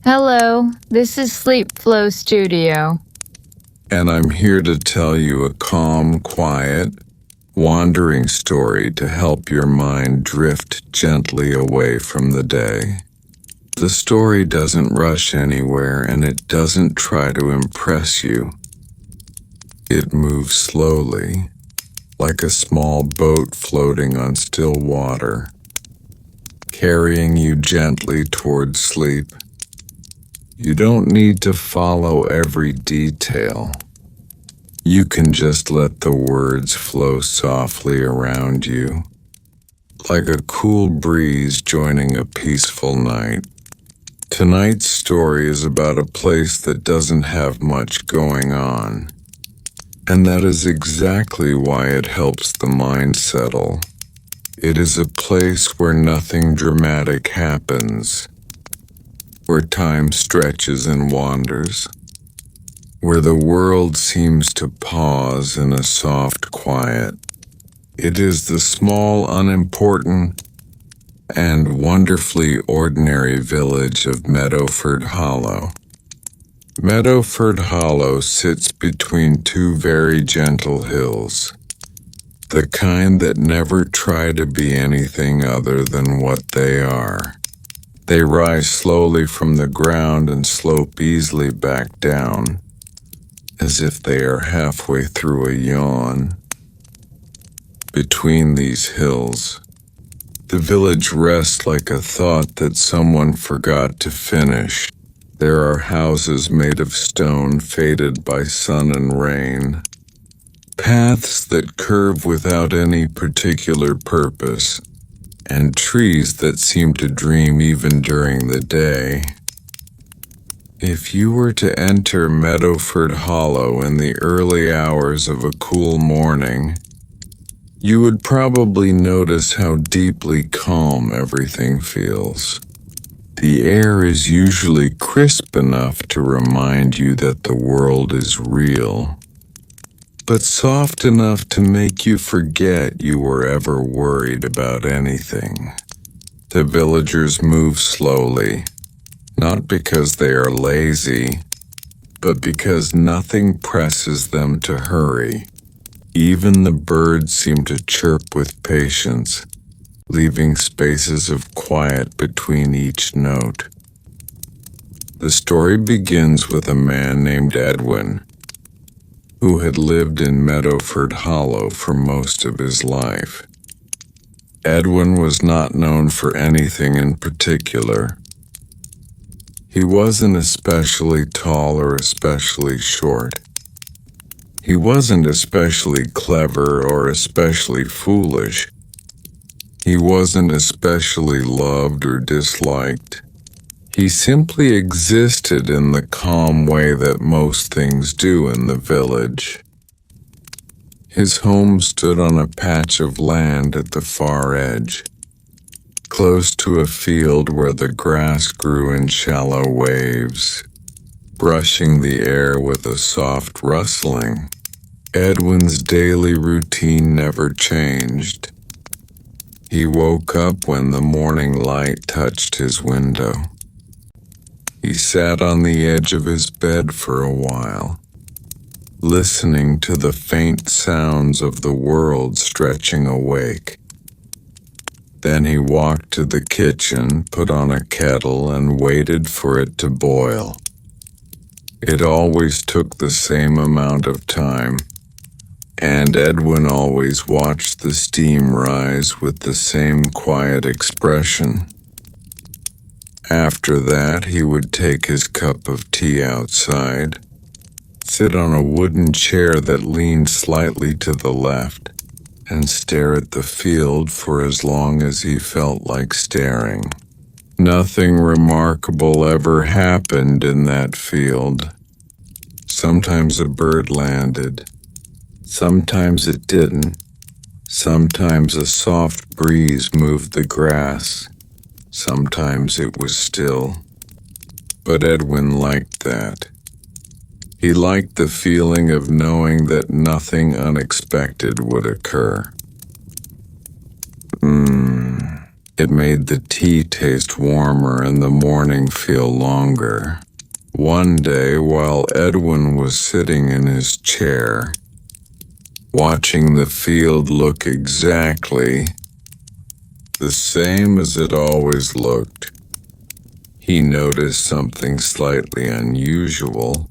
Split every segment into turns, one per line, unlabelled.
Hello, this is Sleep Flow Studio.
And I'm here to tell you a calm, quiet, wandering story to help your mind drift gently away from the day. The story doesn't rush anywhere and it doesn't try to impress you. It moves slowly, like a small boat floating on still water, carrying you gently towards sleep. You don't need to follow every detail. You can just let the words flow softly around you, like a cool breeze joining a peaceful night. Tonight's story is about a place that doesn't have much going on, and that is exactly why it helps the mind settle. It is a place where nothing dramatic happens, where time stretches and wanders, where the world seems to pause in a soft quiet. It is the small, unimportant, and wonderfully ordinary village of Meadowford Hollow. Meadowford Hollow sits between two very gentle hills, the kind that never try to be anything other than what they are. They rise slowly from the ground and slope easily back down, as if they are halfway through a yawn. Between these hills, the village rests like a thought that someone forgot to finish. There are houses made of stone faded by sun and rain, paths that curve without any particular purpose, and trees that seem to dream even during the day. If you were to enter Meadowford Hollow in the early hours of a cool morning, you would probably notice how deeply calm everything feels. The air is usually crisp enough to remind you that the world is real, but soft enough to make you forget you were ever worried about anything. The villagers move slowly, not because they are lazy, but because nothing presses them to hurry. Even the birds seem to chirp with patience, leaving spaces of quiet between each note. The story begins with a man named Edwin, who had lived in Meadowford Hollow for most of his life. Edwin was not known for anything in particular. He wasn't especially tall or especially short. He wasn't especially clever or especially foolish. He wasn't especially loved or disliked. He simply existed in the calm way that most things do in the village. His home stood on a patch of land at the far edge, close to a field where the grass grew in shallow waves, brushing the air with a soft rustling. Edwin's daily routine never changed. He woke up when the morning light touched his window. He sat on the edge of his bed for a while, listening to the faint sounds of the world stretching awake. Then he walked to the kitchen, put on a kettle, and waited for it to boil. It always took the same amount of time, and Edwin always watched the steam rise with the same quiet expression. After that, he would take his cup of tea outside, sit on a wooden chair that leaned slightly to the left, and stare at the field for as long as he felt like staring. Nothing remarkable ever happened in that field. Sometimes a bird landed. Sometimes it didn't. Sometimes a soft breeze moved the grass. Sometimes it was still. But Edwin liked that. He liked the feeling of knowing that nothing unexpected would occur. It made the tea taste warmer and the morning feel longer. One day, while Edwin was sitting in his chair, watching the field look exactly the same as it always looked, he noticed something slightly unusual.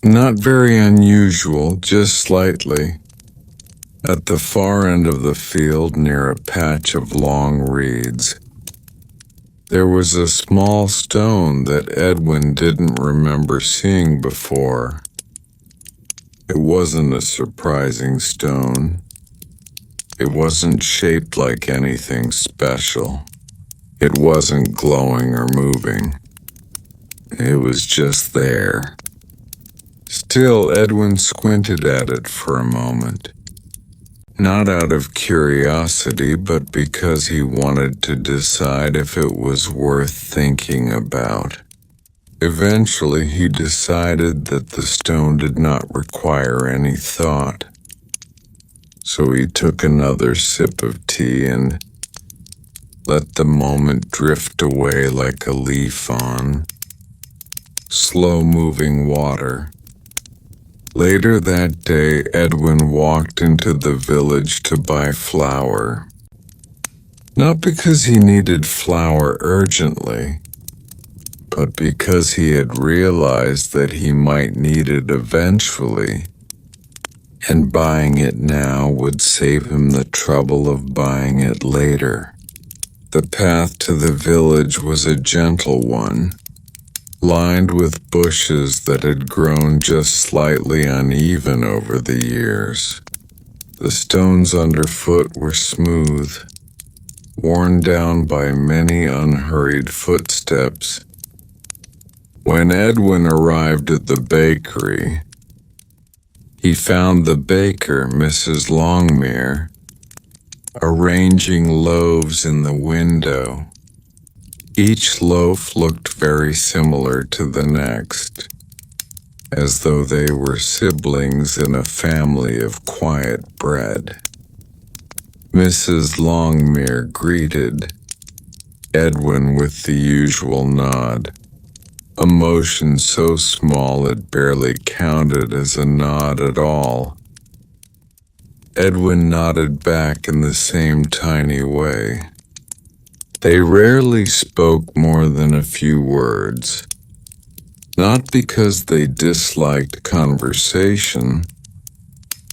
Not very unusual, just slightly. At the far end of the field, near a patch of long reeds, there was a small stone that Edwin didn't remember seeing before. It wasn't a surprising stone. It wasn't shaped like anything special. It wasn't glowing or moving. It was just there. Still, Edwin squinted at it for a moment. Not out of curiosity, but because he wanted to decide if it was worth thinking about. Eventually, he decided that the stone did not require any thought. So he took another sip of tea and let the moment drift away like a leaf on slow-moving water. Later that day, Edwin walked into the village to buy flour. Not because he needed flour urgently, but because he had realized that he might need it eventually, and buying it now would save him the trouble of buying it later. The path to the village was a gentle one, lined with bushes that had grown just slightly uneven over the years. The stones underfoot were smooth, worn down by many unhurried footsteps. When Edwin arrived at the bakery, he found the baker, Mrs. Longmere, arranging loaves in the window. Each loaf looked very similar to the next, as though they were siblings in a family of quiet bread. Mrs. Longmere greeted Edwin with the usual nod, a motion so small it barely counted as a nod at all. Edwin nodded back in the same tiny way. They rarely spoke more than a few words, not because they disliked conversation,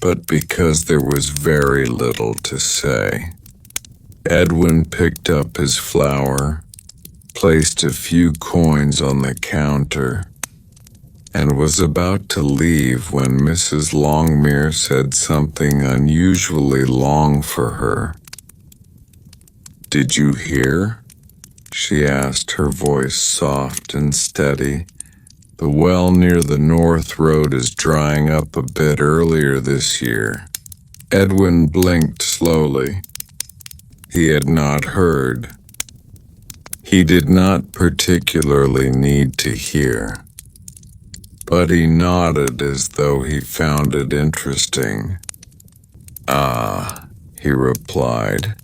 but because there was very little to say. Edwin picked up his flour, placed a few coins on the counter, and was about to leave when Mrs. Longmere said something unusually long for her. "Did you hear?" she asked, her voice soft and steady. "The well near the North Road is drying up a bit earlier this year." Edwin blinked slowly. He had not heard. He did not particularly need to hear, but he nodded as though he found it interesting. "Ah," he replied,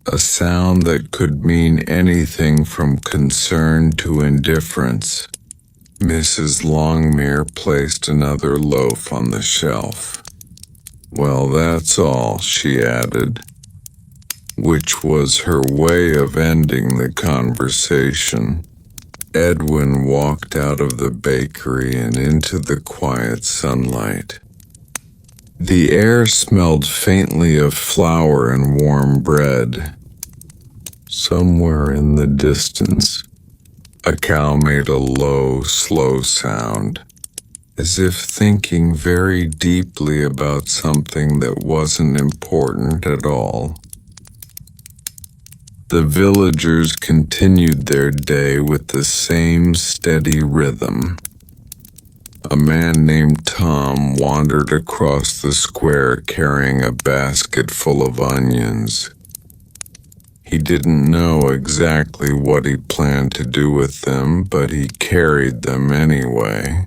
a sound that could mean anything from concern to indifference. Mrs. Longmere placed another loaf on the shelf. "Well, that's all," she added, which was her way of ending the conversation. Edwin walked out of the bakery and into the quiet sunlight. The air smelled faintly of flour and warm bread. Somewhere in the distance, a cow made a low, slow sound, as if thinking very deeply about something that wasn't important at all. The villagers continued their day with the same steady rhythm. A man named Tom wandered across the square carrying a basket full of onions. He didn't know exactly what he planned to do with them, but he carried them anyway.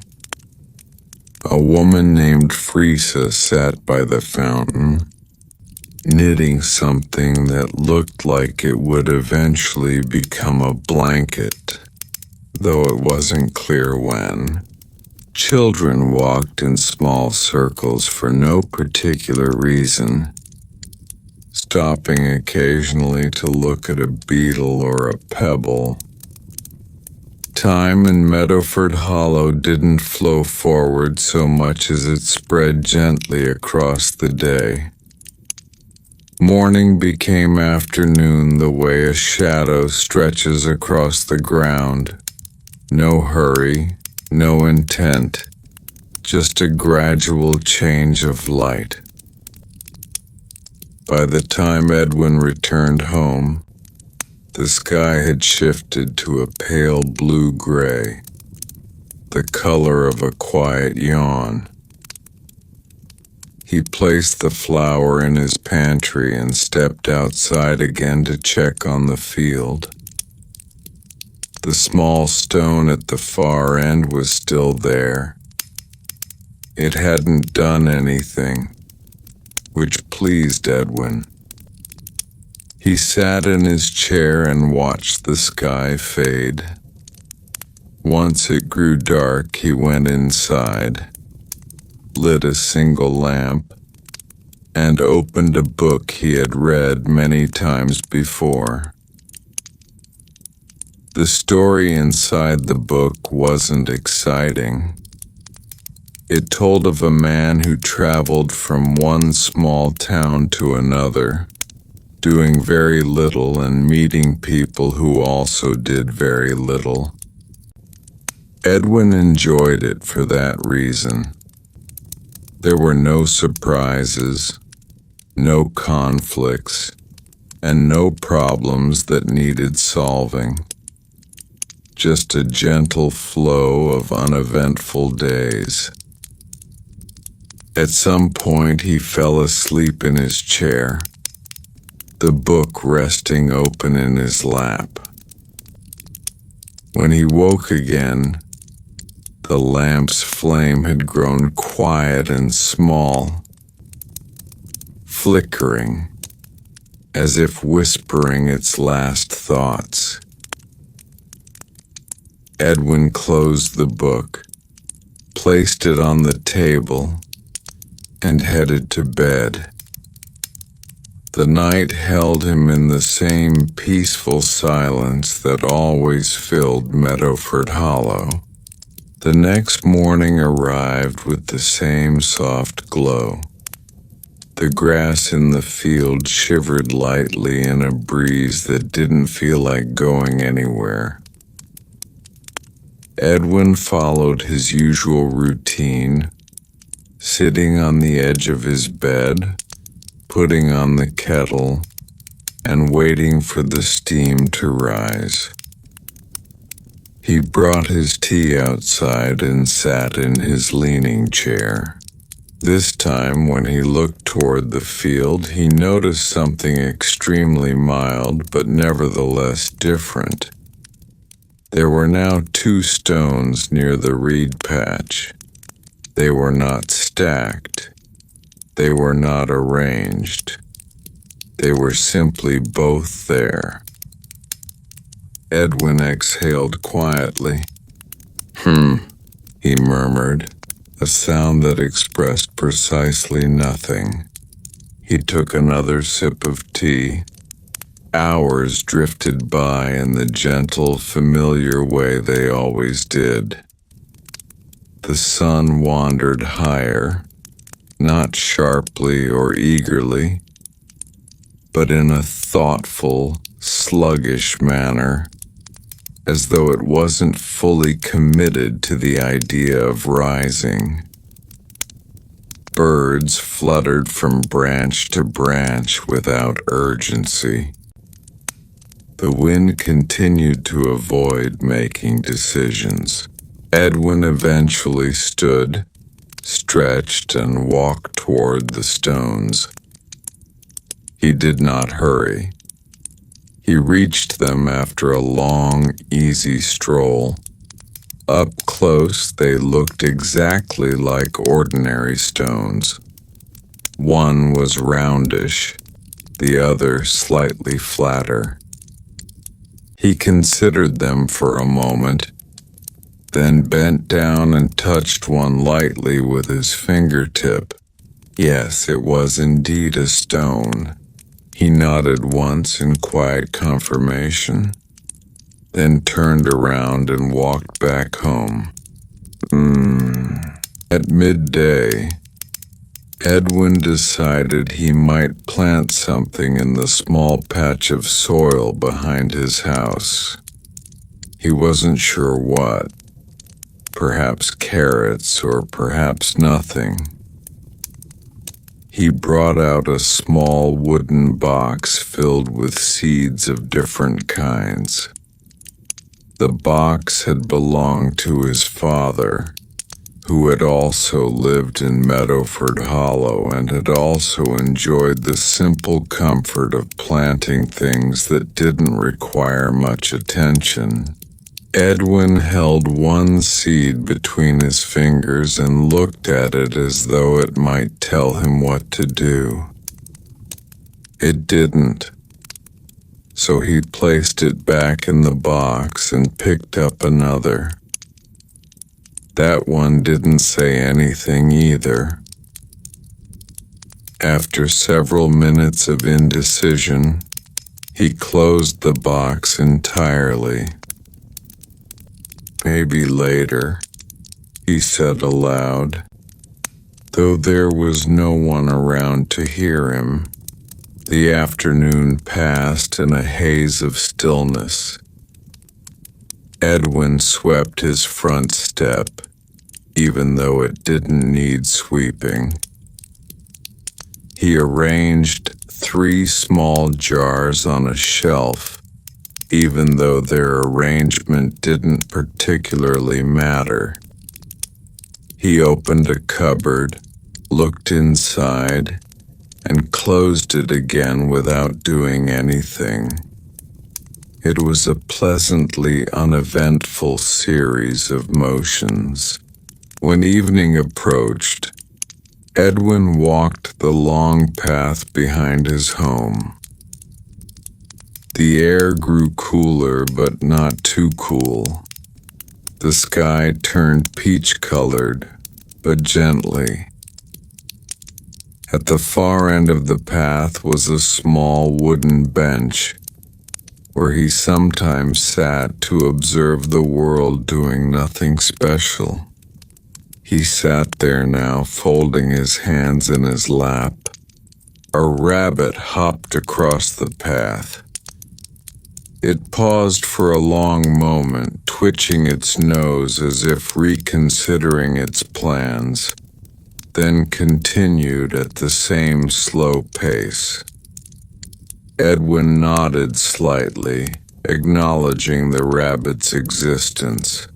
A woman named Frisa sat by the fountain, knitting something that looked like it would eventually become a blanket, though it wasn't clear when. Children walked in small circles for no particular reason, stopping occasionally to look at a beetle or a pebble. Time in Meadowford Hollow didn't flow forward so much as it spread gently across the day. Morning became afternoon the way a shadow stretches across the ground. No hurry, no intent, just a gradual change of light. By the time Edwin returned home, the sky had shifted to a pale blue-gray, the color of a quiet yawn. He placed the flower in his pantry and stepped outside again to check on the field. The small stone at the far end was still there. It hadn't done anything, which pleased Edwin. He sat in his chair and watched the sky fade. Once it grew dark, he went inside, lit a single lamp, and opened a book he had read many times before. The story inside the book wasn't exciting. It told of a man who traveled from one small town to another, doing very little and meeting people who also did very little. Edwin enjoyed it for that reason. There were no surprises, no conflicts, and no problems that needed solving. Just a gentle flow of uneventful days. At some point he fell asleep in his chair, the book resting open in his lap. When he woke again, the lamp's flame had grown quiet and small, flickering, as if whispering its last thoughts. Edwin closed the book, placed it on the table, and headed to bed. The night held him in the same peaceful silence that always filled Meadowford Hollow. The next morning arrived with the same soft glow. The grass in the field shivered lightly in a breeze that didn't feel like going anywhere. Edwin followed his usual routine, sitting on the edge of his bed, putting on the kettle, and waiting for the steam to rise. He brought his tea outside and sat in his leaning chair. This time, when he looked toward the field, he noticed something extremely mild but nevertheless different. There were now 2 stones near the reed patch. They were not stacked. They were not arranged. They were simply both there. Edwin exhaled quietly. He murmured, a sound that expressed precisely nothing. He took another sip of tea. Hours drifted by in the gentle, familiar way they always did. The sun wandered higher, not sharply or eagerly, but in a thoughtful, sluggish manner, as though it wasn't fully committed to the idea of rising. Birds fluttered from branch to branch without urgency. The wind continued to avoid making decisions. Edwin eventually stood, stretched, and walked toward the stones. He did not hurry. He reached them after a long, easy stroll. Up close, they looked exactly like ordinary stones. One was roundish, the other slightly flatter. He considered them for a moment, then bent down and touched one lightly with his fingertip. Yes, it was indeed a stone. He nodded once in quiet confirmation, then turned around and walked back home. At midday, Edwin decided he might plant something in the small patch of soil behind his house. He wasn't sure what. Perhaps carrots or perhaps nothing. He brought out a small wooden box filled with seeds of different kinds. The box had belonged to his father, who had also lived in Meadowford Hollow and had also enjoyed the simple comfort of planting things that didn't require much attention. Edwin held one seed between his fingers and looked at it as though it might tell him what to do. It didn't, so he placed it back in the box and picked up another. That one didn't say anything either. After several minutes of indecision, he closed the box entirely. Maybe later, he said aloud, though there was no one around to hear him. The afternoon passed in a haze of stillness. Edwin swept his front step, even though it didn't need sweeping. He arranged 3 small jars on a shelf, even though their arrangement didn't particularly matter. He opened a cupboard, looked inside, and closed it again without doing anything. It was a pleasantly uneventful series of motions. When evening approached, Edwin walked the long path behind his home. The air grew cooler, but not too cool. The sky turned peach-colored, but gently. At the far end of the path was a small wooden bench, where he sometimes sat to observe the world doing nothing special. He sat there now, folding his hands in his lap. A rabbit hopped across the path. It paused for a long moment, twitching its nose as if reconsidering its plans, then continued at the same slow pace. Edwin nodded slightly, acknowledging the rabbit's existence.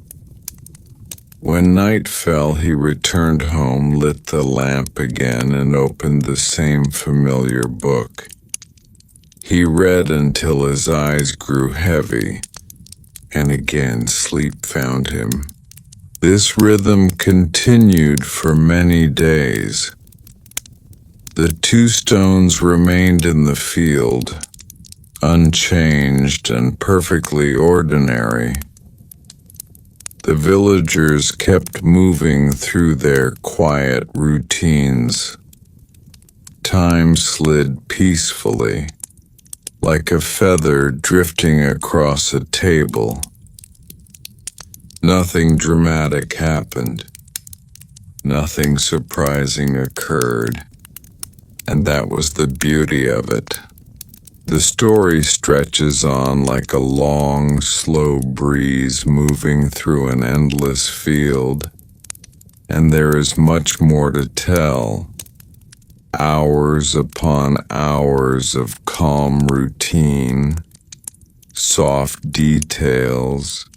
When night fell, he returned home, lit the lamp again, and opened the same familiar book. He read until his eyes grew heavy, and again sleep found him. This rhythm continued for many days. The 2 stones remained in the field, unchanged and perfectly ordinary. The villagers kept moving through their quiet routines. Time slid peacefully, like a feather drifting across a table. Nothing dramatic happened. Nothing surprising occurred. And that was the beauty of it. The story stretches on like a long, slow breeze moving through an endless field, and there is much more to tell. Hours upon hours of calm routine, soft details,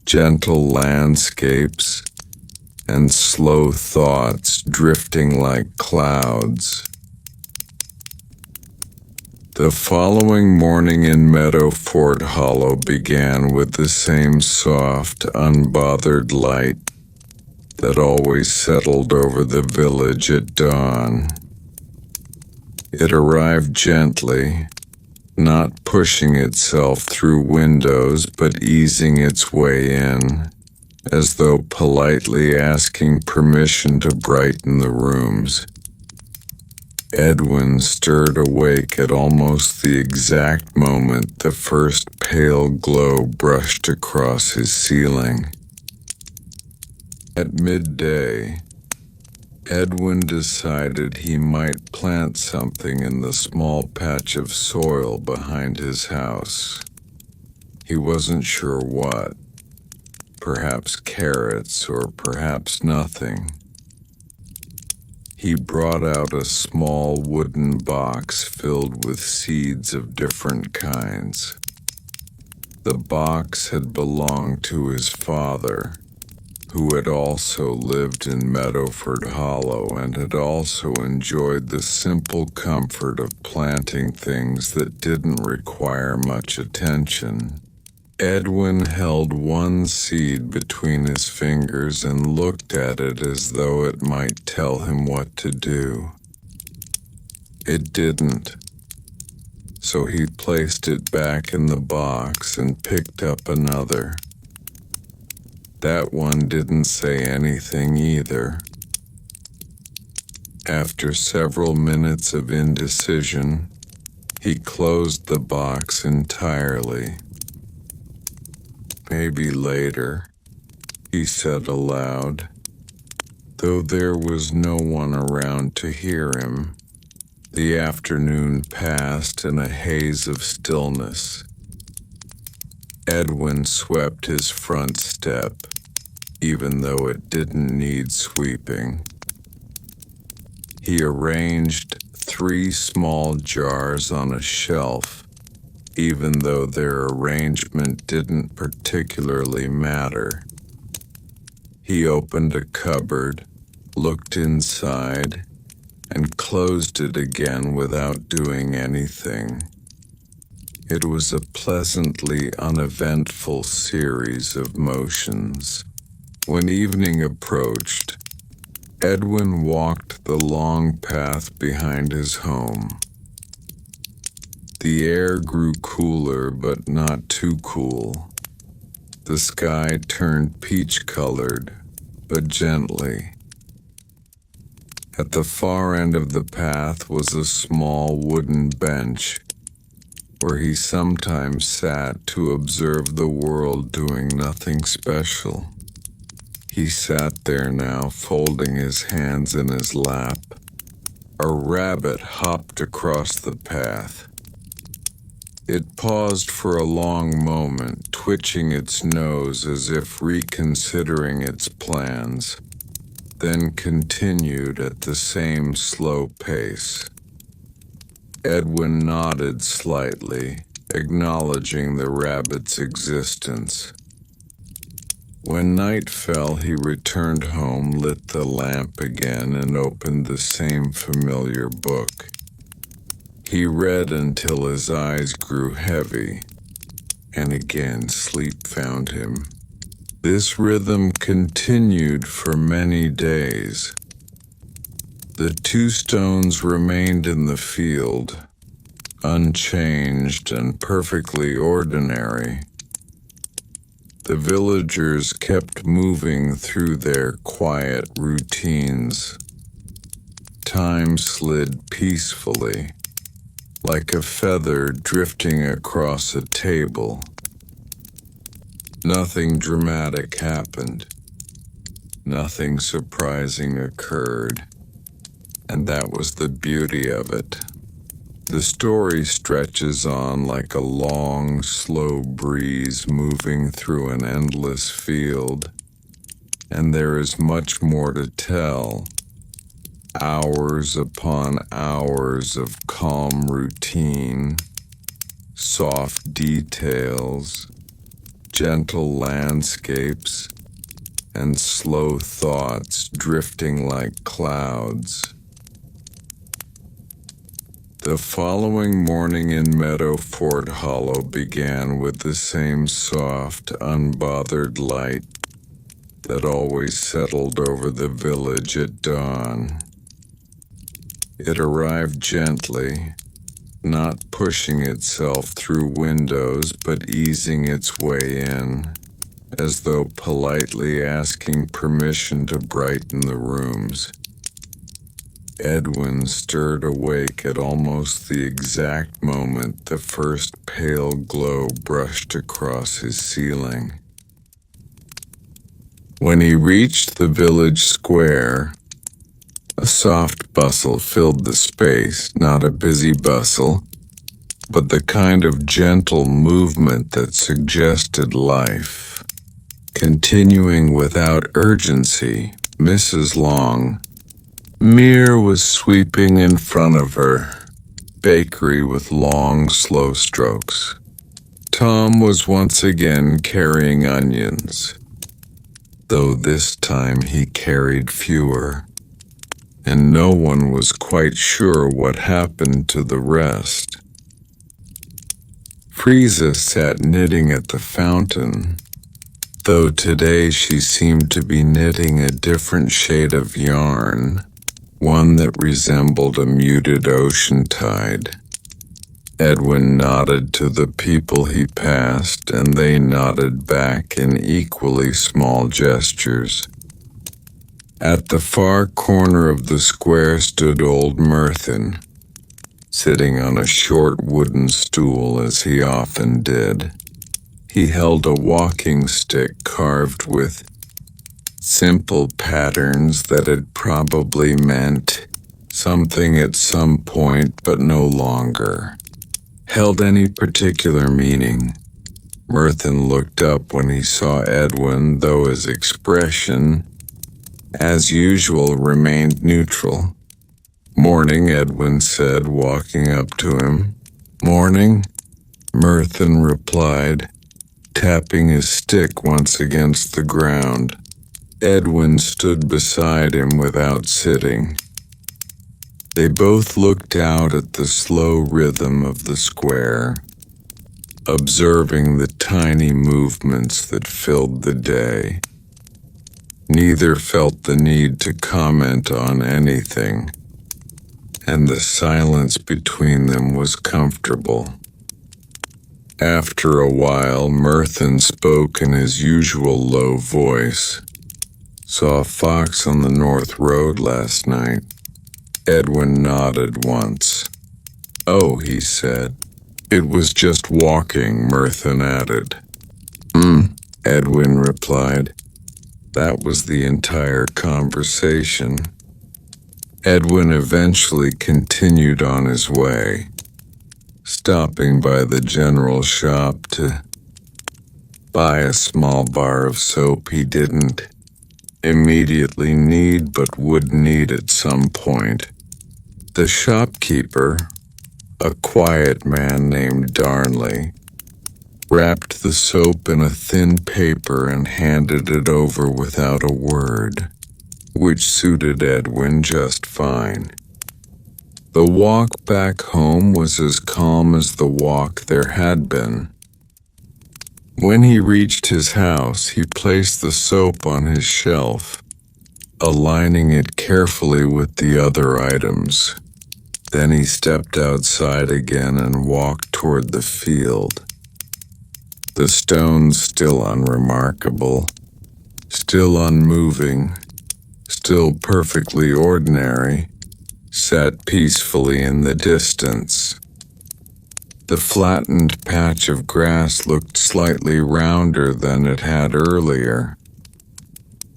gentle landscapes, and slow thoughts drifting like clouds. The following morning in Meadowford Hollow began with the same soft, unbothered light that always settled over the village at dawn. It arrived gently, not pushing itself through windows but easing its way in, as though politely asking permission to brighten the rooms. Edwin stirred awake at almost the exact moment the first pale glow brushed across his ceiling. At midday, Edwin decided he might plant something in the small patch of soil behind his house. He wasn't sure what. Perhaps carrots or perhaps nothing. He brought out a small wooden box filled with seeds of different kinds. The box had belonged to his father, who had also lived in Meadowford Hollow and had also enjoyed the simple comfort of planting things that didn't require much attention. Edwin held one seed between his fingers and looked at it as though it might tell him what to do. It didn't, so he placed it back in the box and picked up another. That one didn't say anything either. After several minutes of indecision, he closed the box entirely. "Maybe later," he said aloud, though there was no one around to hear him. The afternoon passed in a haze of stillness. Edwin swept his front step, even though it didn't need sweeping. He arranged 3 small jars on a shelf, even though their arrangement didn't particularly matter. He opened a cupboard, looked inside, and closed it again without doing anything. It was a pleasantly uneventful series of motions. When evening approached, Edwin walked the long path behind his home. The air grew cooler, but not too cool. The sky turned peach-colored, but gently. At the far end of the path was a small wooden bench, where he sometimes sat to observe the world doing nothing special. He sat there now, folding his hands in his lap. A rabbit hopped across the path. It paused for a long moment, twitching its nose as if reconsidering its plans, then continued at the same slow pace. Edwin nodded slightly, acknowledging the rabbit's existence. When night fell, he returned home, lit the lamp again, and opened the same familiar book. He read until his eyes grew heavy, and again sleep found him. This rhythm continued for many days. The 2 stones remained in the field, unchanged and perfectly ordinary. The villagers kept moving through their quiet routines. Time slid peacefully, like a feather drifting across a table. Nothing dramatic happened. Nothing surprising occurred. And that was the beauty of it. The story stretches on like a long, slow breeze moving through an endless field. And there is much more to tell. Hours upon hours of calm routine, soft details, gentle landscapes, and slow thoughts drifting like clouds. The following morning in Meadowford Hollow began with the same soft, unbothered light that always settled over the village at dawn. It arrived gently, not pushing itself through windows but easing its way in, as though politely asking permission to brighten the rooms. Edwin stirred awake at almost the exact moment the first pale glow brushed across his ceiling. When he reached the village square, a soft bustle filled the space, not a busy bustle, but the kind of gentle movement that suggested life. Continuing without urgency, Mrs. Long Mere was sweeping in front of her, bakery with long, slow strokes. Tom was once again carrying onions, though this time he carried fewer, and no one was quite sure what happened to the rest. Frieza sat knitting at the fountain, though today she seemed to be knitting a different shade of yarn, one that resembled a muted ocean tide. Edwin nodded to the people he passed, and they nodded back in equally small gestures. At the far corner of the square stood old Merthin, sitting on a short wooden stool as he often did. He held a walking stick carved with simple patterns that had probably meant something at some point but no longer held any particular meaning. Merthin looked up when he saw Edwin, though his expression, as usual, remained neutral. "Morning," Edwin said, walking up to him. "Morning," Merthin replied, tapping his stick once against the ground. Edwin stood beside him without sitting. They both looked out at the slow rhythm of the square, observing the tiny movements that filled the day. Neither felt the need to comment on anything, and the silence between them was comfortable. After a while, Merthin spoke in his usual low voice. "Saw a fox on the North Road last night." Edwin nodded once. "Oh," he said. "It was just walking," Merthin added. Edwin replied. That was the entire conversation. Edwin eventually continued on his way, stopping by the general shop to buy a small bar of soap he didn't immediately need but would need at some point. The shopkeeper, a quiet man named Darnley, wrapped the soap in a thin paper and handed it over without a word, which suited Edwin just fine. The walk back home was as calm as the walk there had been. When he reached his house, he placed the soap on his shelf, aligning it carefully with the other items. Then he stepped outside again and walked toward the field. The stones still unremarkable, still unmoving, still perfectly ordinary, sat peacefully in the distance. The flattened patch of grass looked slightly rounder than it had earlier,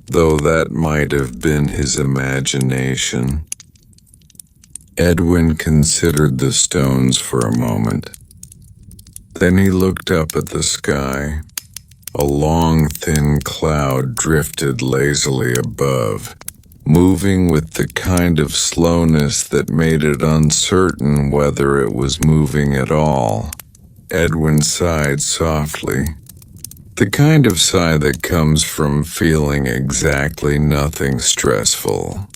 though that might have been his imagination. Edwin considered the stones for a moment. Then he looked up at the sky. A long, thin cloud drifted lazily above, moving with the kind of slowness that made it uncertain whether it was moving at all. Edwin sighed softly, the kind of sigh that comes from feeling exactly nothing stressful.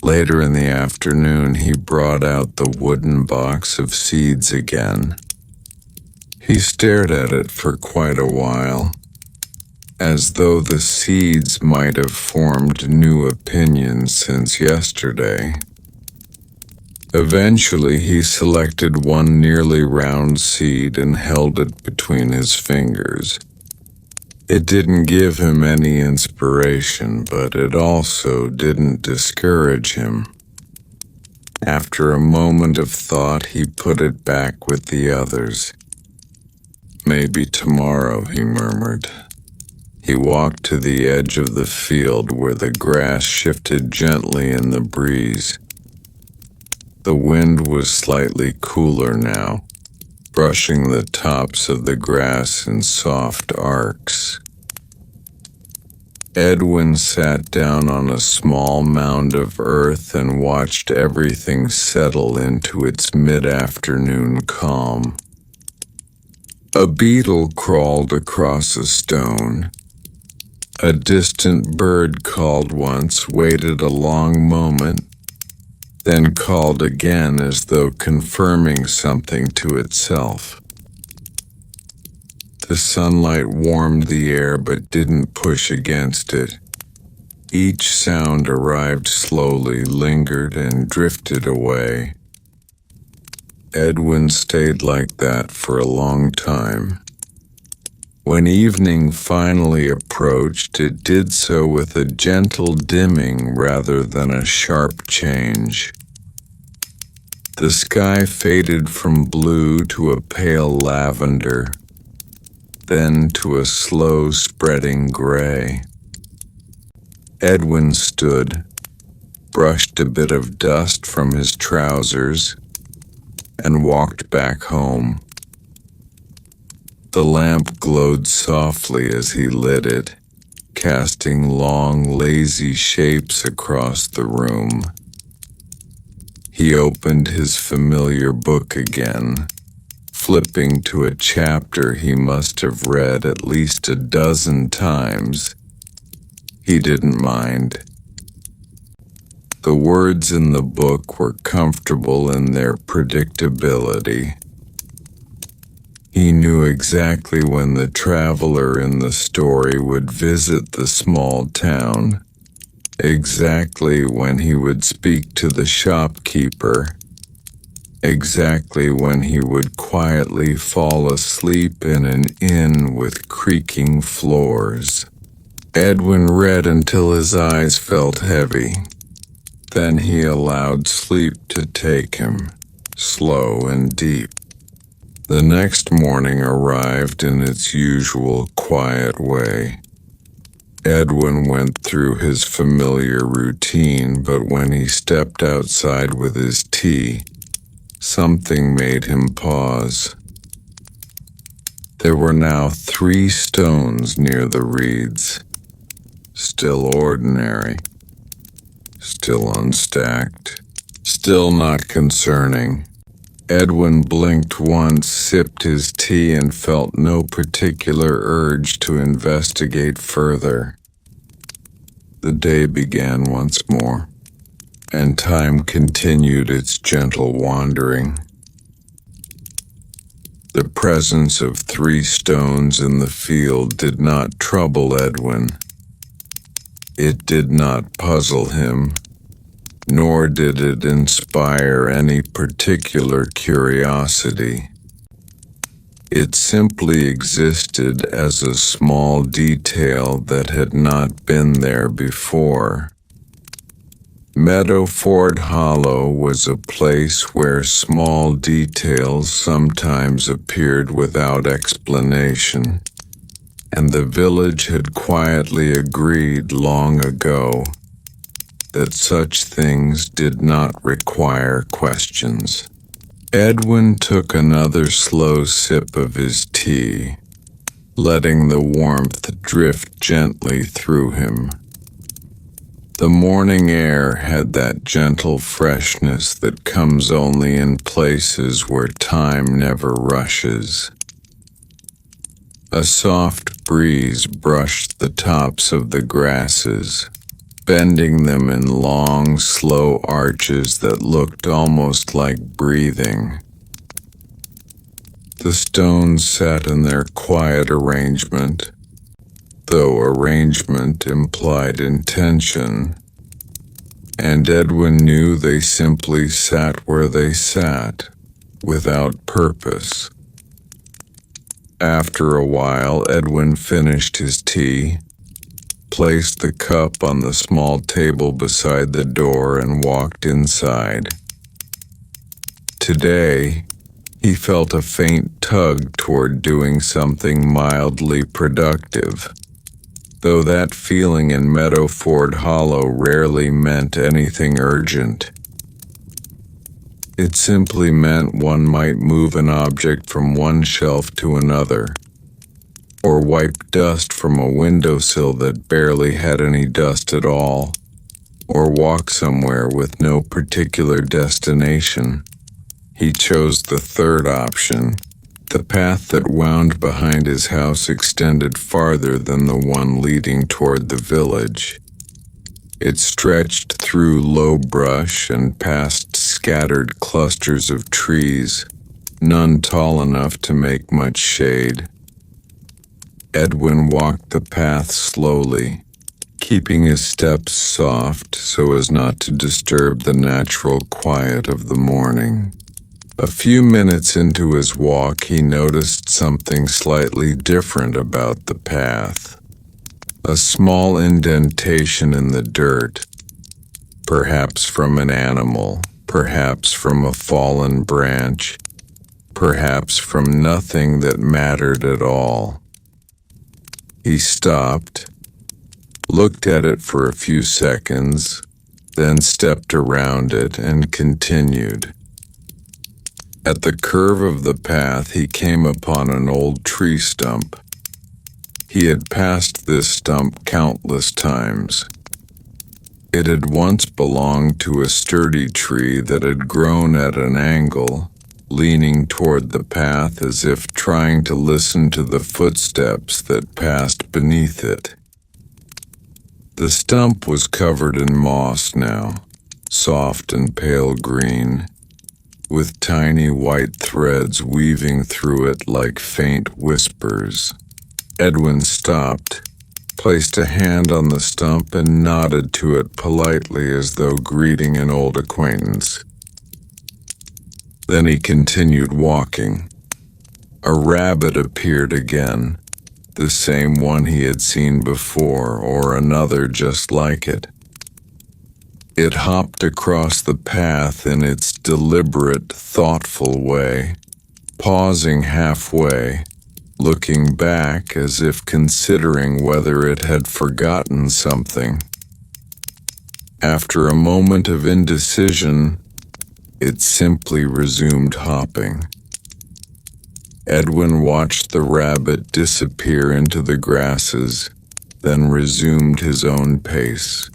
Later in the afternoon, he brought out the wooden box of seeds again. He stared at it for quite a while, as though the seeds might have formed new opinions since yesterday. Eventually, he selected one nearly round seed and held it between his fingers. It didn't give him any inspiration, but it also didn't discourage him. After a moment of thought, he put it back with the others. "Maybe tomorrow," he murmured. He walked to the edge of the field where the grass shifted gently in the breeze. The wind was slightly cooler now, brushing the tops of the grass in soft arcs. Edwin sat down on a small mound of earth and watched everything settle into its mid-afternoon calm. A beetle crawled across a stone. A distant bird called once, waited a long moment, then called again as though confirming something to itself. The sunlight warmed the air but didn't push against it. Each sound arrived slowly, lingered, and drifted away. Edwin stayed like that for a long time. When evening finally approached, it did so with a gentle dimming rather than a sharp change. The sky faded from blue to a pale lavender, then to a slow spreading gray. Edwin stood, brushed a bit of dust from his trousers, and walked back home. The lamp glowed softly as he lit it, casting long, lazy shapes across the room. He opened his familiar book again, flipping to a chapter he must have read at least a dozen times. He didn't mind. The words in the book were comfortable in their predictability. He knew exactly when the traveler in the story would visit the small town, exactly when he would speak to the shopkeeper, exactly when he would quietly fall asleep in an inn with creaking floors. Edwin read until his eyes felt heavy. Then he allowed sleep to take him, slow and deep. The next morning arrived in its usual quiet way. Edwin went through his familiar routine, but when he stepped outside with his tea, something made him pause. There were now 3 stones near the reeds, still ordinary, still unstacked, still not concerning. Edwin blinked once, sipped his tea, and felt no particular urge to investigate further. The day began once more, and time continued its gentle wandering. The presence of 3 stones in the field did not trouble Edwin. It did not puzzle him, nor did it inspire any particular curiosity. It simply existed as a small detail that had not been there before. Meadowford Hollow was a place where small details sometimes appeared without explanation, and the village had quietly agreed long ago that such things did not require questions. Edwin took another slow sip of his tea, letting the warmth drift gently through him. The morning air had that gentle freshness that comes only in places where time never rushes. A soft breeze brushed the tops of the grasses, bending them in long, slow arches that looked almost like breathing. The stones sat in their quiet arrangement, though arrangement implied intention. and Edwin knew they simply sat where they sat, without purpose. After a while, Edwin finished his tea, placed the cup on the small table beside the door, and walked inside. Today, he felt a faint tug toward doing something mildly productive, though that feeling in Meadowford Hollow rarely meant anything urgent. It simply meant one might move an object from one shelf to another, or wipe dust from a windowsill that barely had any dust at all, or walk somewhere with no particular destination. He chose the third option. The path that wound behind his house extended farther than the one leading toward the village. It stretched through low brush and past scattered clusters of trees, none tall enough to make much shade. Edwin walked the path slowly, keeping his steps soft so as not to disturb the natural quiet of the morning. A few minutes into his walk, he noticed something slightly different about the path. A small indentation in the dirt, perhaps from an animal, perhaps from a fallen branch, perhaps from nothing that mattered at all. He stopped, looked at it for a few seconds, then stepped around it and continued. At the curve of the path, he came upon an old tree stump. He had passed this stump countless times. It had once belonged to a sturdy tree that had grown at an angle, leaning toward the path as if trying to listen to the footsteps that passed beneath it. The stump was covered in moss now, soft and pale green, with tiny white threads weaving through it like faint whispers. Edwin stopped, placed a hand on the stump, and nodded to it politely as though greeting an old acquaintance. Then he continued walking. A rabbit appeared again, the same one he had seen before, or another just like it. It hopped across the path in its deliberate, thoughtful way, pausing halfway, looking back as if considering whether it had forgotten something. After a moment of indecision, it simply resumed hopping. Edwin watched the rabbit disappear into the grasses, then resumed his own pace.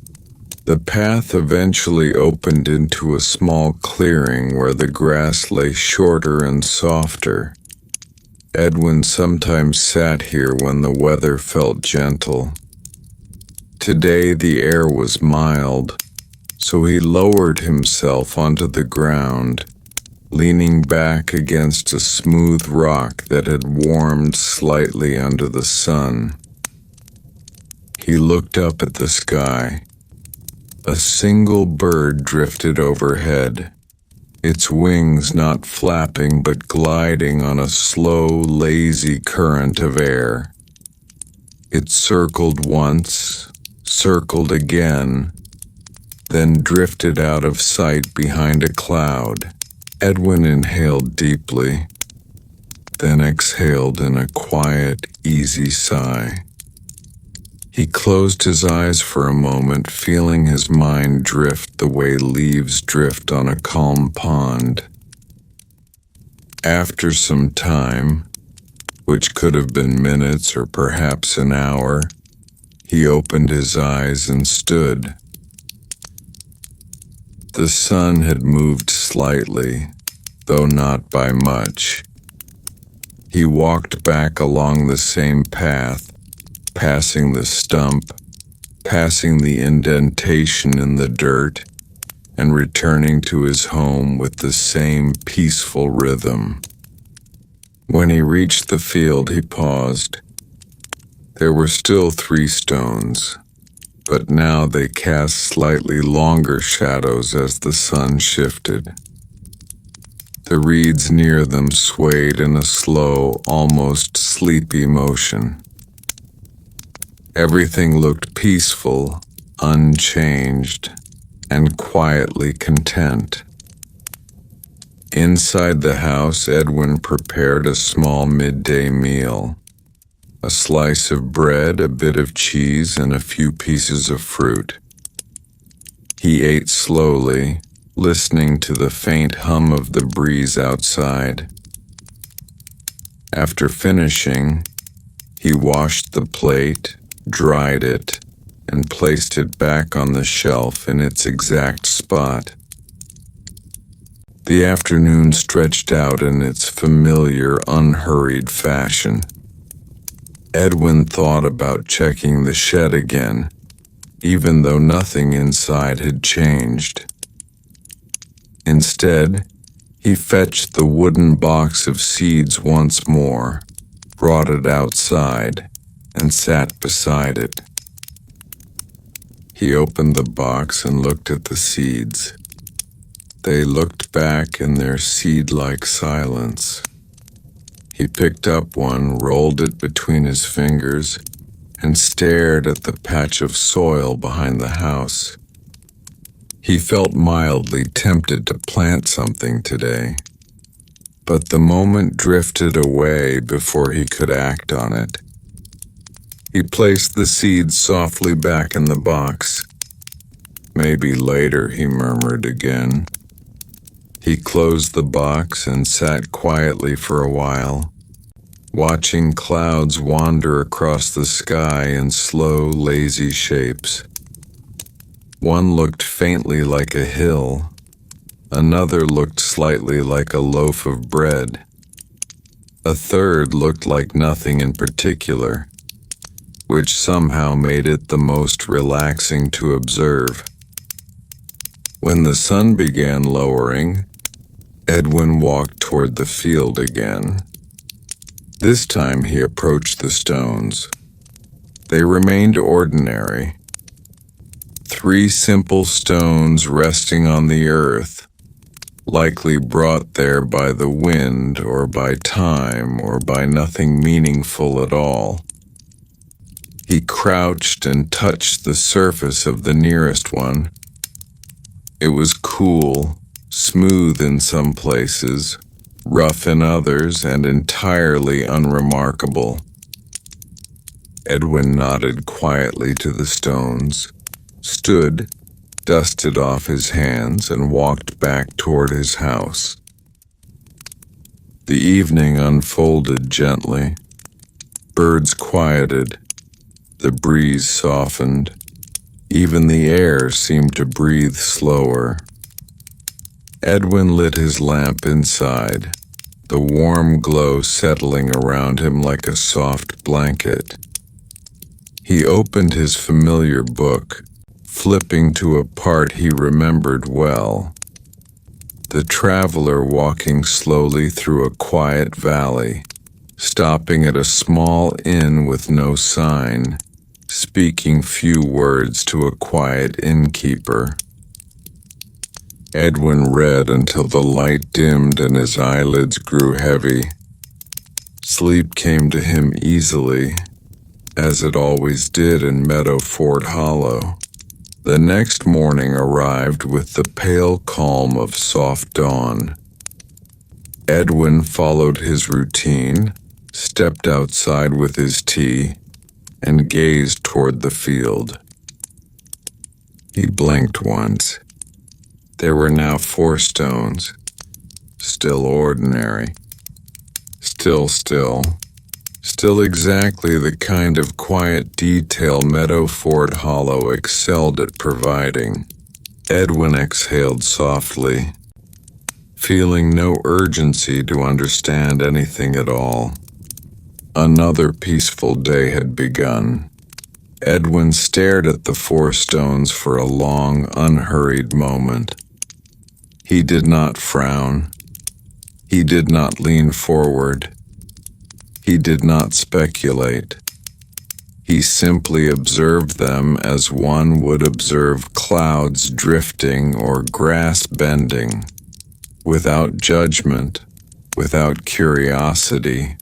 The path eventually opened into a small clearing where the grass lay shorter and softer. Edwin sometimes sat here when the weather felt gentle. Today the air was mild, so he lowered himself onto the ground, leaning back against a smooth rock that had warmed slightly under the sun. He looked up at the sky. A single bird drifted overhead, its wings not flapping but gliding on a slow, lazy current of air. It circled once, circled again, then drifted out of sight behind a cloud. Edwin inhaled deeply, then exhaled in a quiet, easy sigh. He closed his eyes for a moment, feeling his mind drift the way leaves drift on a calm pond. After some time, which could have been minutes or perhaps an hour, he opened his eyes and stood. The sun had moved slightly, though not by much. He walked back along the same path, passing the stump, passing the indentation in the dirt, and returning to his home with the same peaceful rhythm. When he reached the field, he paused. There were still 3 stones. but now they cast slightly longer shadows as the sun shifted. The reeds near them swayed in a slow, almost sleepy motion. Everything looked peaceful, unchanged, and quietly content. Inside the house, Edwin prepared a small midday meal. A slice of bread, a bit of cheese, and a few pieces of fruit. He ate slowly, listening to the faint hum of the breeze outside. After finishing, he washed the plate, dried it, and placed it back on the shelf in its exact spot. The afternoon stretched out in its familiar, unhurried fashion. Edwin thought about checking the shed again, even though nothing inside had changed. Instead, he fetched the wooden box of seeds once more, brought it outside, and sat beside it. He opened the box and looked at the seeds. They looked back in their seed-like silence. He picked up one, rolled it between his fingers, and stared at the patch of soil behind the house. He felt mildly tempted to plant something today, but the moment drifted away before he could act on it. He placed the seeds softly back in the box. Maybe later, he murmured again. He closed the box and sat quietly for a while, watching clouds wander across the sky in slow, lazy shapes. One looked faintly like a hill. Another looked slightly like a loaf of bread. A third looked like nothing in particular, which somehow made it the most relaxing to observe. When the sun began lowering, Edwin walked toward the field again. This time he approached the stones. They remained ordinary. 3 simple stones resting on the earth, likely brought there by the wind or by time or by nothing meaningful at all. He crouched and touched the surface of the nearest one. It was cool, smooth in some places, rough in others, and entirely unremarkable. Edwin nodded quietly to the stones, stood, dusted off his hands, and walked back toward his house. The evening unfolded gently. Birds quieted. The breeze softened. Even the air seemed to breathe slower. Edwin lit his lamp inside, the warm glow settling around him like a soft blanket. He opened his familiar book, flipping to a part he remembered well. The traveler walking slowly through a quiet valley, stopping at a small inn with no sign, speaking few words to a quiet innkeeper. Edwin read until the light dimmed and his eyelids grew heavy. Sleep came to him easily, as it always did in Meadowford Hollow. The next morning arrived with the pale calm of soft dawn. Edwin followed his routine, stepped outside with his tea, and gazed toward the field. He blinked once. There were now 4 stones, still ordinary, still exactly the kind of quiet detail Meadowford Hollow excelled at providing. Edwin exhaled softly, feeling no urgency to understand anything at all. Another peaceful day had begun. Edwin stared at the 4 stones for a long, unhurried moment. He did not frown. He did not lean forward. He did not speculate. He simply observed them as one would observe clouds drifting or grass bending, without judgment, without curiosity,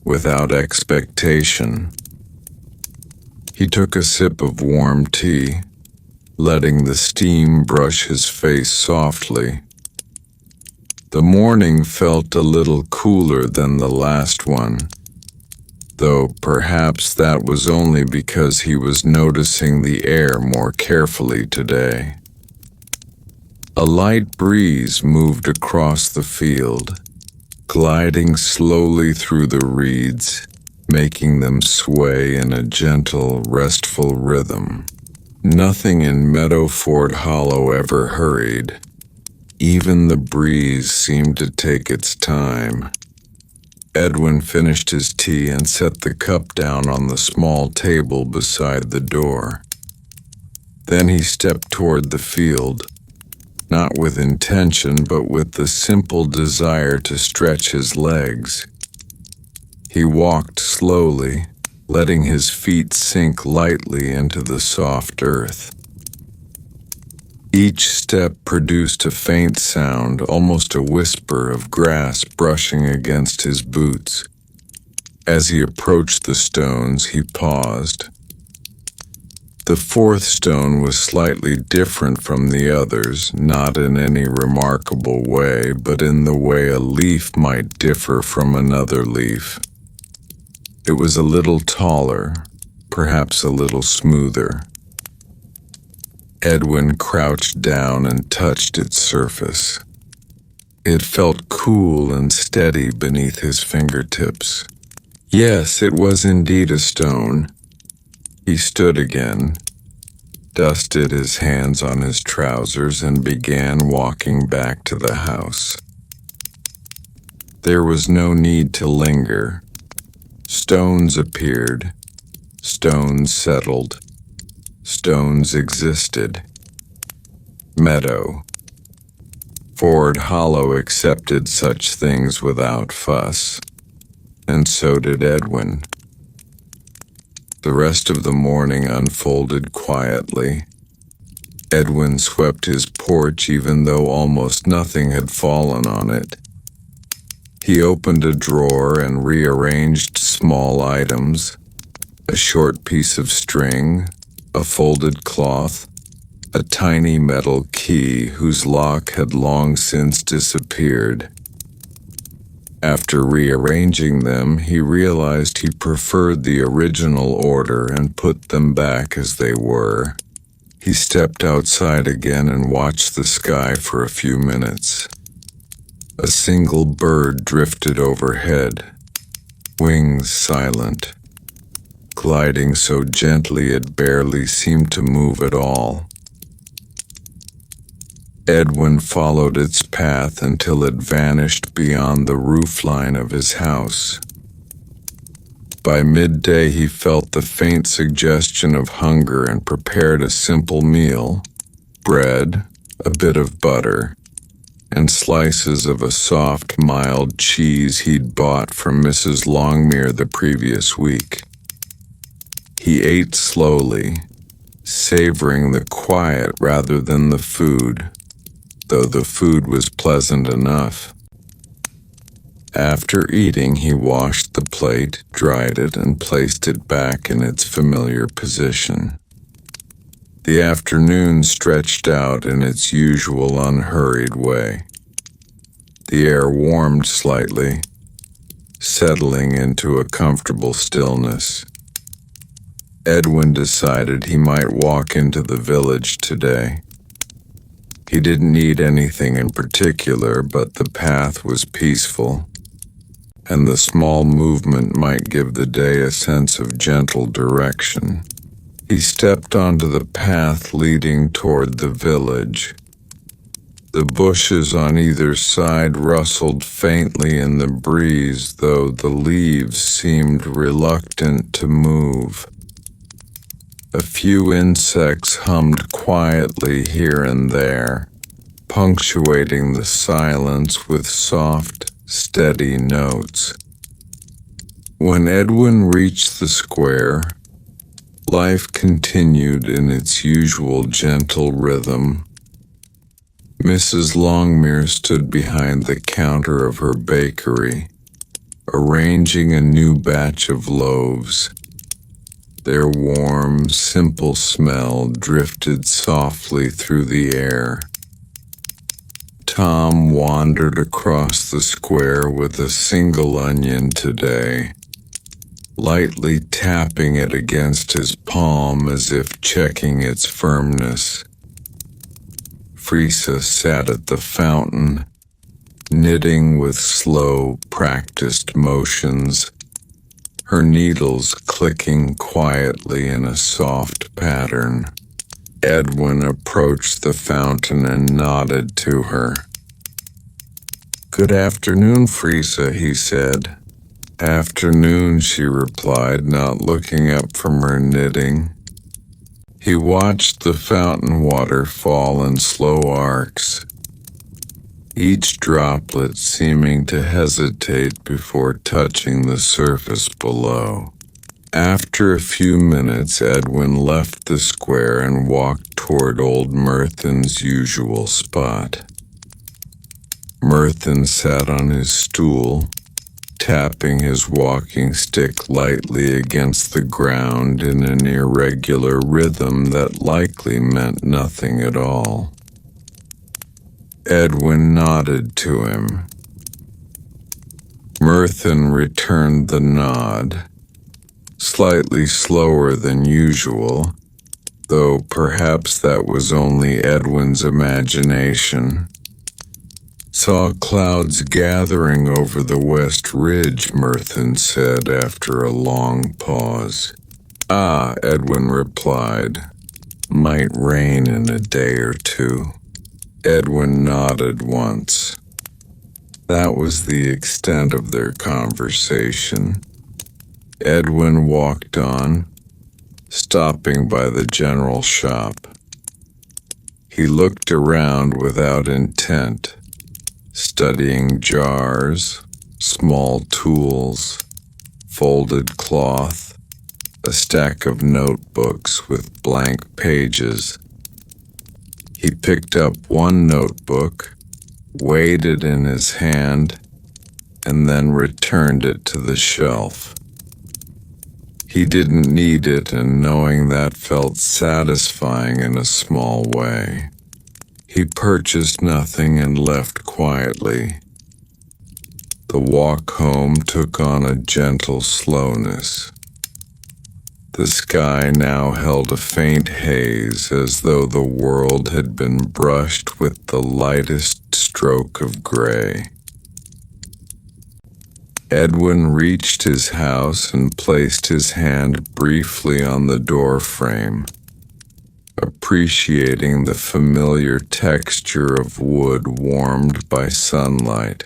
without expectation. He took a sip of warm tea, letting the steam brush his face softly. The morning felt a little cooler than the last one, though perhaps that was only because he was noticing the air more carefully today. A light breeze moved across the field, gliding slowly through the reeds, making them sway in a gentle, restful rhythm. Nothing in Meadowford Hollow ever hurried. Even the breeze seemed to take its time. Edwin finished his tea and set the cup down on the small table beside the door. Then he stepped toward the field, not with intention but with the simple desire to stretch his legs. He walked slowly, letting his feet sink lightly into the soft earth. Each step produced a faint sound, almost a whisper of grass brushing against his boots. As he approached the stones, he paused. The fourth stone was slightly different from the others, not in any remarkable way, but in the way a leaf might differ from another leaf. It was a little taller, perhaps a little smoother. Edwin crouched down and touched its surface. It felt cool and steady beneath his fingertips. Yes, it was indeed a stone. He stood again, dusted his hands on his trousers, and began walking back to the house. There was no need to linger. Stones appeared. Stones settled. Stones existed. Meadowford Hollow accepted such things without fuss, and so did Edwin. The rest of the morning unfolded quietly. Edwin swept his porch even though almost nothing had fallen on it. He opened a drawer and rearranged small items, a short piece of string, a folded cloth, a tiny metal key whose lock had long since disappeared. After rearranging them, he realized he preferred the original order and put them back as they were. He stepped outside again and watched the sky for a few minutes. A single bird drifted overhead, wings silent, gliding so gently it barely seemed to move at all. Edwin followed its path until it vanished beyond the roofline of his house. By midday he felt the faint suggestion of hunger and prepared a simple meal: bread, a bit of butter, and slices of a soft, mild cheese he'd bought from Mrs. Longmere the previous week. He ate slowly, savoring the quiet rather than the food, though the food was pleasant enough. After eating, he washed the plate, dried it, and placed it back in its familiar position. The afternoon stretched out in its usual unhurried way. The air warmed slightly, settling into a comfortable stillness. Edwin decided he might walk into the village today. He didn't need anything in particular, but the path was peaceful, and the small movement might give the day a sense of gentle direction. He stepped onto the path leading toward the village. The bushes on either side rustled faintly in the breeze, though the leaves seemed reluctant to move. A few insects hummed quietly here and there, punctuating the silence with soft, steady notes. When Edwin reached the square, Life continued in its usual gentle rhythm. Mrs. Longmere stood behind the counter of her bakery, arranging a new batch of loaves. Their warm, simple smell drifted softly through the air. Tom wandered across the square with a single onion today, lightly tapping it against his palm as if checking its firmness. Frisa sat at the fountain, knitting with slow, practiced motions, her needles clicking quietly in a soft pattern. Edwin approached the fountain and nodded to her. "Good afternoon, Frisa," he said. "Afternoon," she replied, not looking up from her knitting. He watched the fountain water fall in slow arcs, each droplet seeming to hesitate before touching the surface below. After a few minutes, Edwin left the square and walked toward old Merthin's usual spot. Merthin sat on his stool, tapping his walking stick lightly against the ground in an irregular rhythm that likely meant nothing at all. Edwin nodded to him. Merthin returned the nod, slightly slower than usual, though perhaps that was only Edwin's imagination. "Saw clouds gathering over the west ridge," Merthin said after a long pause. "Ah," Edwin replied. "Might rain in a day or two." Edwin nodded once. That was the extent of their conversation. Edwin walked on, stopping by the general shop. He looked around without intent, studying jars, small tools, folded cloth, a stack of notebooks with blank pages. He picked up one notebook, weighed it in his hand, and then returned it to the shelf. He didn't need it, and knowing that felt satisfying in a small way. He purchased nothing and left quietly. The walk home took on a gentle slowness. The sky now held a faint haze, as though the world had been brushed with the lightest stroke of gray. Edwin reached his house and placed his hand briefly on the door frame, appreciating the familiar texture of wood warmed by sunlight.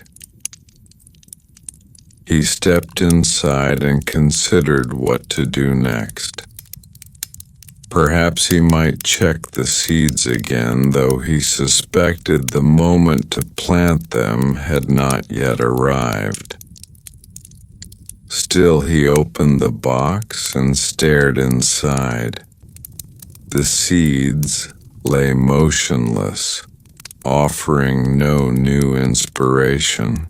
He stepped inside and considered what to do next. Perhaps he might check the seeds again, though he suspected the moment to plant them had not yet arrived. Still, he opened the box and stared inside. The seeds lay motionless, offering no new inspiration.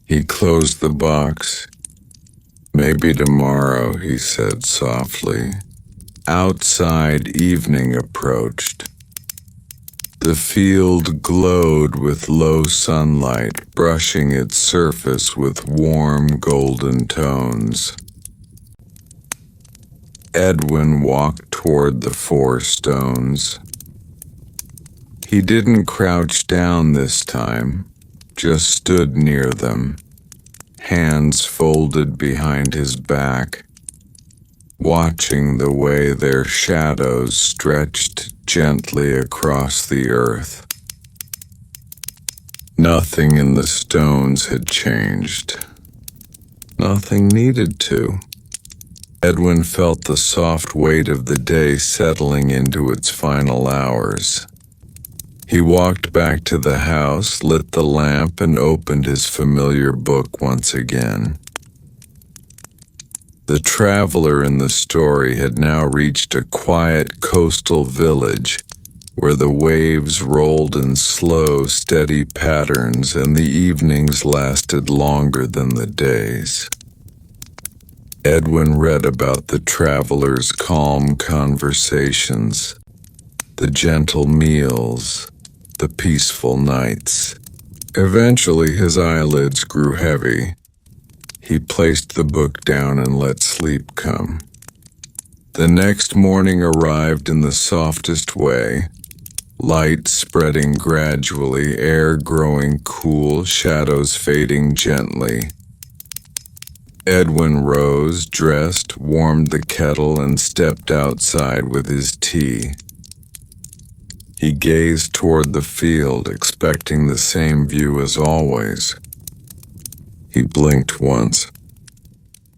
He closed the box. "Maybe tomorrow," he said softly. Outside, evening approached. The field glowed with low sunlight, brushing its surface with warm golden tones. Edwin walked toward the 4 stones. He didn't crouch down this time, just stood near them, hands folded behind his back, watching the way their shadows stretched gently across the earth. Nothing in the stones had changed. Nothing needed to. Edwin felt the soft weight of the day settling into its final hours. He walked back to the house, lit the lamp, and opened his familiar book once again. The traveler in the story had now reached a quiet coastal village where the waves rolled in slow, steady patterns and the evenings lasted longer than the days. Edwin read about the traveler's calm conversations, the gentle meals, the peaceful nights. Eventually his eyelids grew heavy. He placed the book down and let sleep come. The next morning arrived in the softest way, light spreading gradually, air growing cool, shadows fading gently. Edwin rose, dressed, warmed the kettle, and stepped outside with his tea. He gazed toward the field, expecting the same view as always. He blinked once.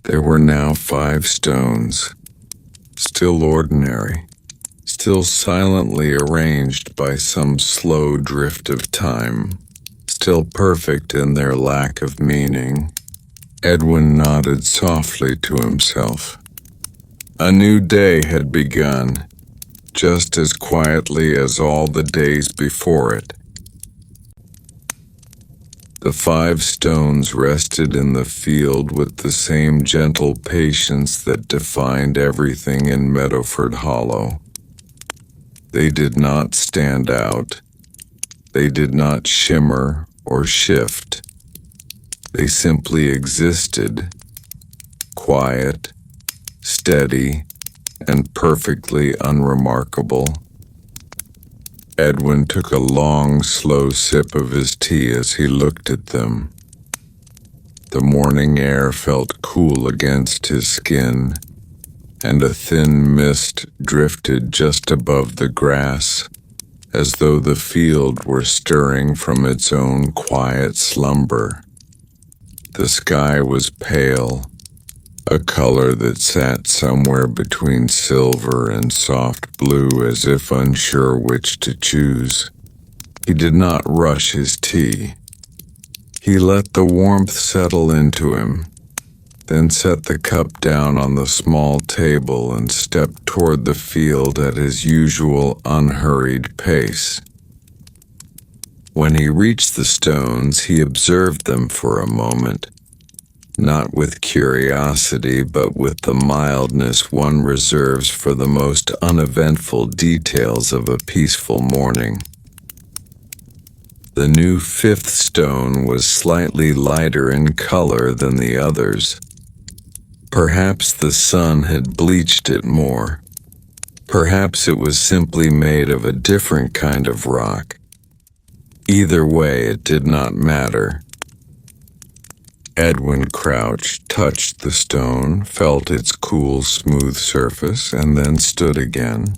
There were now 5 stones, still ordinary, still silently arranged by some slow drift of time, still perfect in their lack of meaning. Edwin nodded softly to himself. A new day had begun, just as quietly as all the days before it. The 5 stones rested in the field with the same gentle patience that defined everything in Meadowford Hollow. They did not stand out. They did not shimmer or shift. They simply existed, quiet, steady, and perfectly unremarkable. Edwin took a long, slow sip of his tea as he looked at them. The morning air felt cool against his skin, and a thin mist drifted just above the grass, as though the field were stirring from its own quiet slumber. The sky was pale, a color that sat somewhere between silver and soft blue, as if unsure which to choose. He did not rush his tea. He let the warmth settle into him, then set the cup down on the small table and stepped toward the field at his usual unhurried pace. When he reached the stones, he observed them for a moment, not with curiosity, but with the mildness one reserves for the most uneventful details of a peaceful morning. The new 5th stone was slightly lighter in color than the others. Perhaps the sun had bleached it more. Perhaps it was simply made of a different kind of rock. Either way, it did not matter. Edwin crouched, touched the stone, felt its cool, smooth surface, and then stood again.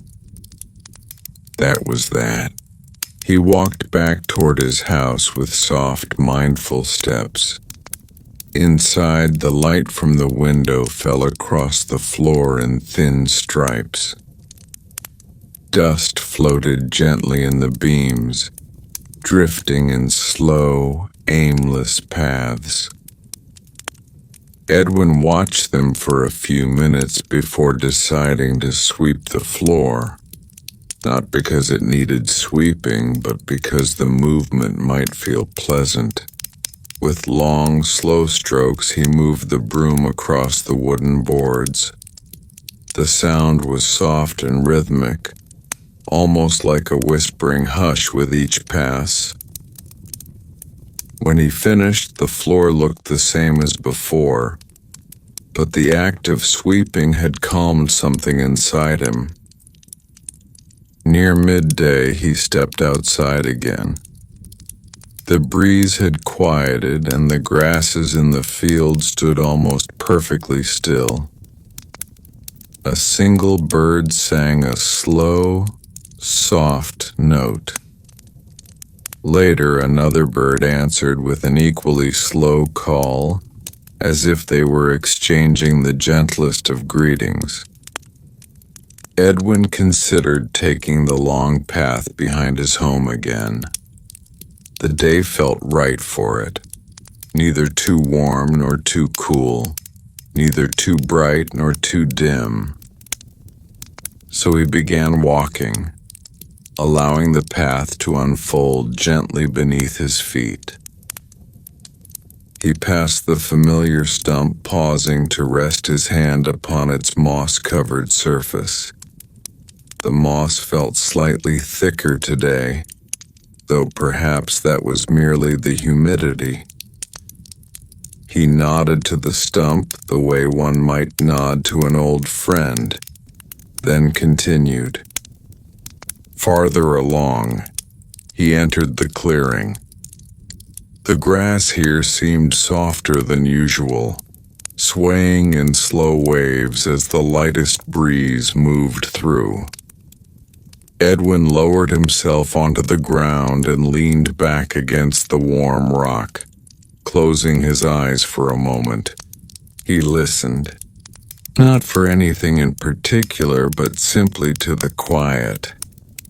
That was that. He walked back toward his house with soft, mindful steps. Inside, the light from the window fell across the floor in thin stripes. Dust floated gently in the beams, drifting in slow, aimless paths. Edwin watched them for a few minutes before deciding to sweep the floor, not because it needed sweeping, but because the movement might feel pleasant. With long, slow strokes, he moved the broom across the wooden boards. The sound was soft and rhythmic, almost like a whispering hush with each pass. When he finished, the floor looked the same as before, but the act of sweeping had calmed something inside him. Near midday, he stepped outside again. The breeze had quieted, and the grasses in the field stood almost perfectly still. A single bird sang a slow, soft note. Later, another bird answered with an equally slow call, as if they were exchanging the gentlest of greetings. Edwin considered taking the long path behind his home again. The day felt right for it, neither too warm nor too cool, neither too bright nor too dim. So he began walking, allowing the path to unfold gently beneath his feet. He passed the familiar stump, pausing to rest his hand upon its moss-covered surface. The moss felt slightly thicker today, though perhaps that was merely the humidity. He nodded to the stump the way one might nod to an old friend, then continued. Farther along, he entered the clearing. The grass here seemed softer than usual, swaying in slow waves as the lightest breeze moved through. Edwin lowered himself onto the ground and leaned back against the warm rock, closing his eyes for a moment. He listened, not for anything in particular, but simply to the quiet,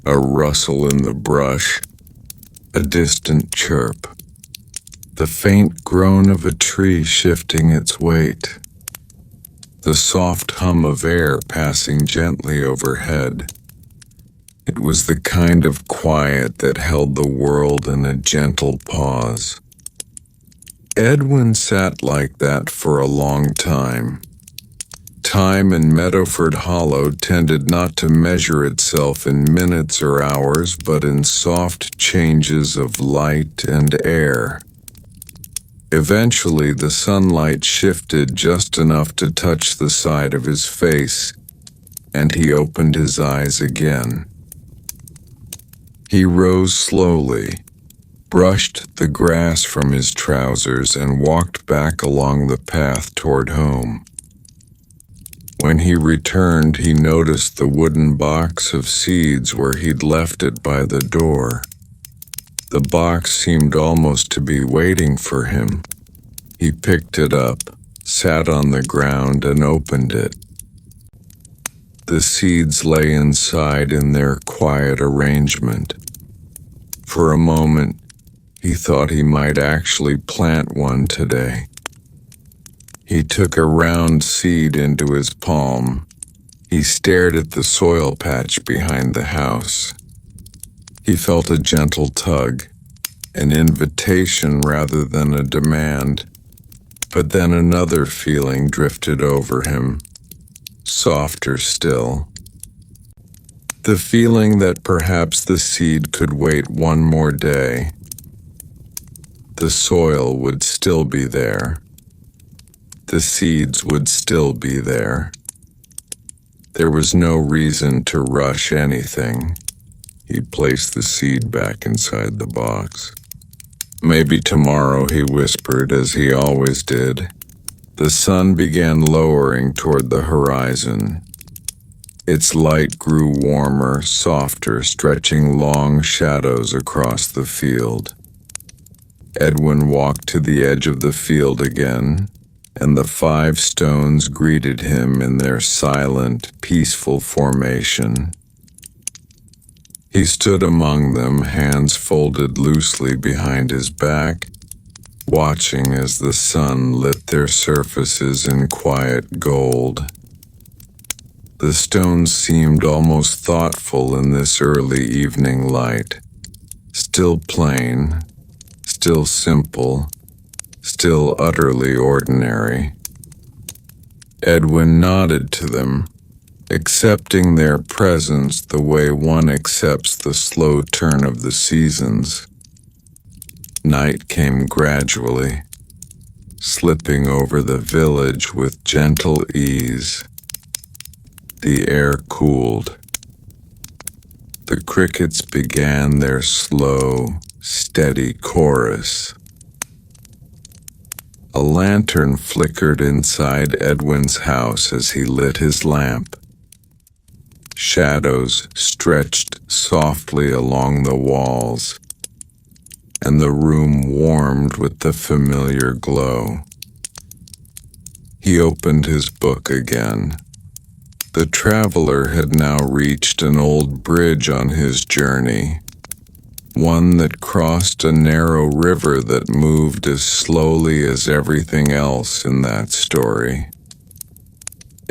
a rustle in the brush, a distant chirp, the faint groan of a tree shifting its weight, the soft hum of air passing gently overhead. It was the kind of quiet that held the world in a gentle pause. Edwin sat like that for a long time. Time in Meadowford Hollow tended not to measure itself in minutes or hours, but in soft changes of light and air. Eventually, the sunlight shifted just enough to touch the side of his face, and he opened his eyes again. He rose slowly, brushed the grass from his trousers, and walked back along the path toward home. When he returned, he noticed the wooden box of seeds where he'd left it by the door. The box seemed almost to be waiting for him. He picked it up, sat on the ground, and opened it. The seeds lay inside in their quiet arrangement. For a moment, he thought he might actually plant one today. He took a round seed into his palm. He stared at the soil patch behind the house. He felt a gentle tug, an invitation rather than a demand. But then another feeling drifted over him, softer still. The feeling that perhaps the seed could wait one more day. The soil would still be there. The seeds would still be there. There was no reason to rush anything. He placed the seed back inside the box. Maybe tomorrow, he whispered, as he always did. The sun began lowering toward the horizon. Its light grew warmer, softer, stretching long shadows across the field. Edwin walked to the edge of the field again, and the 5 stones greeted him in their silent, peaceful formation. He stood among them, hands folded loosely behind his back, watching as the sun lit their surfaces in quiet gold. The stones seemed almost thoughtful in this early evening light, still plain, still simple, still utterly ordinary. Edwin nodded to them, accepting their presence the way one accepts the slow turn of the seasons. Night came gradually, slipping over the village with gentle ease. The air cooled. The crickets began their slow, steady chorus. A lantern flickered inside Edwin's house as he lit his lamp. Shadows stretched softly along the walls, and the room warmed with the familiar glow. He opened his book again. The traveler had now reached an old bridge on his journey, one that crossed a narrow river that moved as slowly as everything else in that story.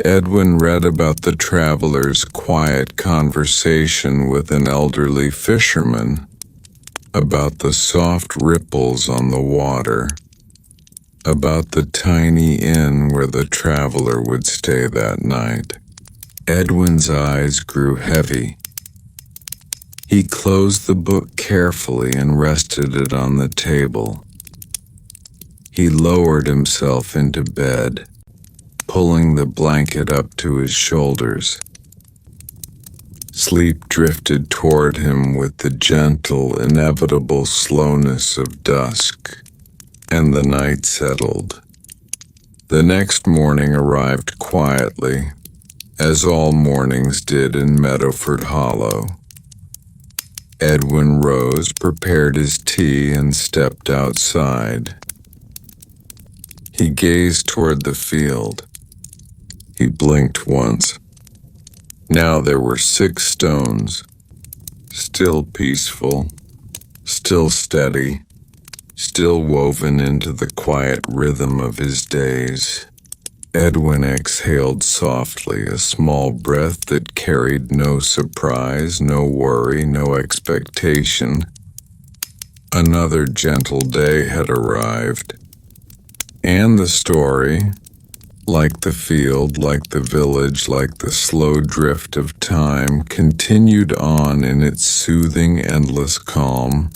Edwin read about the traveler's quiet conversation with an elderly fisherman, about the soft ripples on the water, about the tiny inn where the traveler would stay that night. Edwin's eyes grew heavy. He closed the book carefully and rested it on the table. He lowered himself into bed, pulling the blanket up to his shoulders. Sleep drifted toward him with the gentle, inevitable slowness of dusk, and the night settled. The next morning arrived quietly, as all mornings did in Meadowford Hollow. Edwin rose, prepared his tea, and stepped outside. He gazed toward the field. He blinked once. Now there were 6 stones, still peaceful, still steady, still woven into the quiet rhythm of his days. Edwin exhaled softly, a small breath that carried no surprise, no worry, no expectation. Another gentle day had arrived, and the story, like the field, like the village, like the slow drift of time, continued on in its soothing, endless calm.